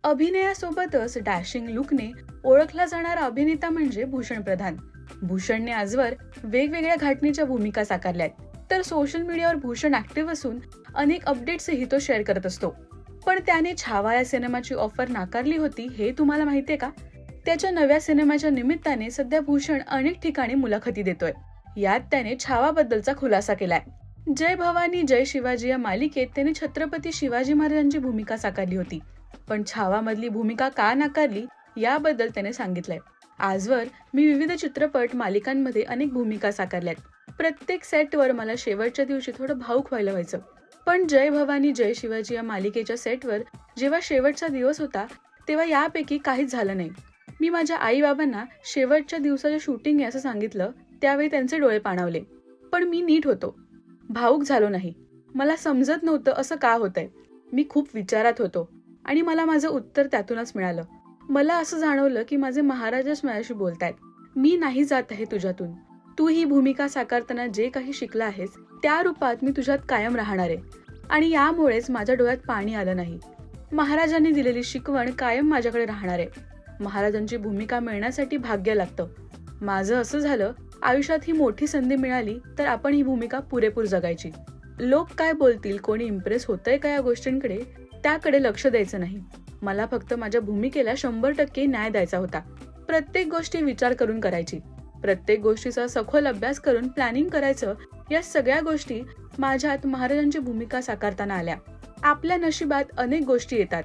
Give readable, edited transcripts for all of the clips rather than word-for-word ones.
अभिनयासोबतच dashing लुकने ओळखला जाणारा अभिनेता म्हणजे भूषण प्रधान. भूषणने आजवर वेगवेगळ्या घटनेच्या भूमिका साकारल्यात. तर सोशल मीडियावर भूषण ऍक्टिव्ह असून अनेक अपडेट्सही तो शेअर करत असतो. पण त्याने छावा या सिनेमाची ऑफर नाकारली होती हे तुम्हाला माहितीये का? त्याच्या नव्या सिनेमाच्या निमित्ताने सध्या भूषण अनेक ठिकाणी मुलाखती देतोय. यात त्याने छावाबद्दलचा खुलासा केलाय. जय भवानी जय शिवाजी या मालिकेत त्याने छत्रपती शिवाजी महाराजांची भूमिका साकारली होती. पण छावा मधली भूमिका का नाकारली याबद्दल त्याने सांगितलंय. आजवर मी विविध चित्रपट मालिकांमध्ये अनेक भूमिका साकारल्यात. प्रत्येक सेटवर मला शेवटच्या दिवशी थोडं भावुक व्हायचं. पण जय भवानी जय शिवाजी या मालिकेच्या सेटवर जेव्हा शेवटचा दिवस होता तेव्हा यापैकी काहीच झालं नाही. मी माझ्या आई बाबांना शेवटच्या दिवसाचं शूटिंग आहे असं सांगितलं. त्यावेळी त्यांचे डोळे पाणावले. पण मी नीट होतो, भावुक झालो नाही. मला समजत नव्हतं असं का होतंय. मी खूप विचारात होतो आणि मला माझं उत्तर त्यातूनच मिळालं. मला असं जाणवलं की माझे महाराजच माझ्याशी बोलतायत. मी नाही जात आहे तुझ्यातून. तू ही भूमिका साकारताना जे काही शिकला आहेस त्या रूपात मी तुझ्यात कायम राहणार आहे आणि यामुळेच माझ्या डोळ्यात पाणी आलं नाही. महाराजांनी दिलेली शिकवण कायम माझ्याकडे राहणार आहे. महाराजांची भूमिका मिळण्यासाठी भाग्य लागतं. माझं असं झालं, आयुष्यात ही मोठी संधी मिळाली तर आपण ही भूमिका पुरेपूर जगायची. लोक काय बोलतील, कोणी इम्प्रेस होतंय का या गोष्टींकडे, त्याकडे लक्ष द्यायचं नाही. मला फक्त माझ्या भूमिकेला 100% न्याय द्यायचा होता. प्रत्येक गोष्टी विचार करून करायची. प्रत्येक गोष्टीचा सखोल अभ्यास करून प्लॅनिंग करायचं. या सगळ्या गोष्टी माझ्यात महाराजांची भूमिका साकारताना आल्या. आपल्या नशिबात अनेक गोष्टी येतात,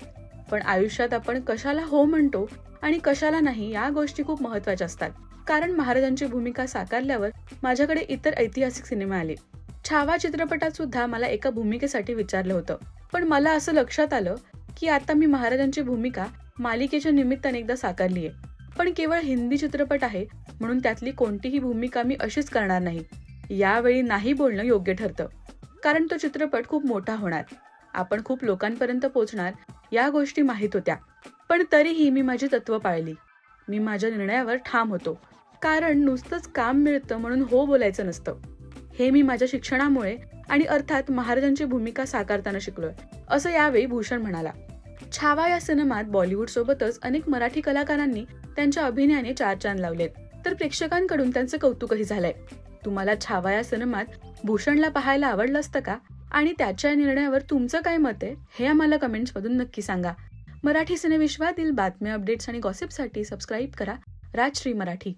पण आयुष्यात आपण कशाला हो म्हणतो आणि कशाला नाही या गोष्टी खूप महत्वाच्या असतात. कारण महाराजांची भूमिका साकारल्यावर माझ्याकडे इतर ऐतिहासिक सिनेमे आले. छावा चित्रपटात सुद्धा मला एका भूमिकेसाठी विचारलं होतं. पण मला असं लक्षात आलं की आता मी महाराजांची भूमिका मालिकेच्या निमित्ताने एकदा साकारली आहे. पण केवळ हिंदी चित्रपट आहे म्हणून त्यातली कोणतीही भूमिका मी अशीच करणार नाही. यावेळी नाही बोलणं योग्य ठरतं. कारण तो चित्रपट खूप मोठा होणार, आपण खूप लोकांपर्यंत पोहोचणार या गोष्टी माहीत होत्या. पण तरीही मी माझी तत्व पाळली. मी माझ्या निर्णयावर ठाम होतो. कारण नुसतंच काम मिळतं म्हणून हो बोलायचं नसतं. हे मी माझ्या शिक्षणामुळे आणि अर्थात महाराजांची भूमिका साकारताना शिकलोय, असं यावेळी भूषण म्हणाला. छावा या सिनेमात बॉलिवूड सोबतच अनेक मराठी कलाकारांनी त्यांच्या अभिनयाने चार चांद लावलेत. तर प्रेक्षकांकडून त्यांचं कौतुकही झालंय. तुम्हाला छावा या सिनेमात भूषणला पाहायला आवडलं असतं का? आणि त्याच्या निर्णयावर तुमचं काय मत आहे हे आम्हाला कमेंट्समधून नक्की सांगा. मराठी सिनेविश्वातील बातम्या, अपडेट्स आणि गॉसिपसाठी सबस्क्राईब करा राजश्री मराठी.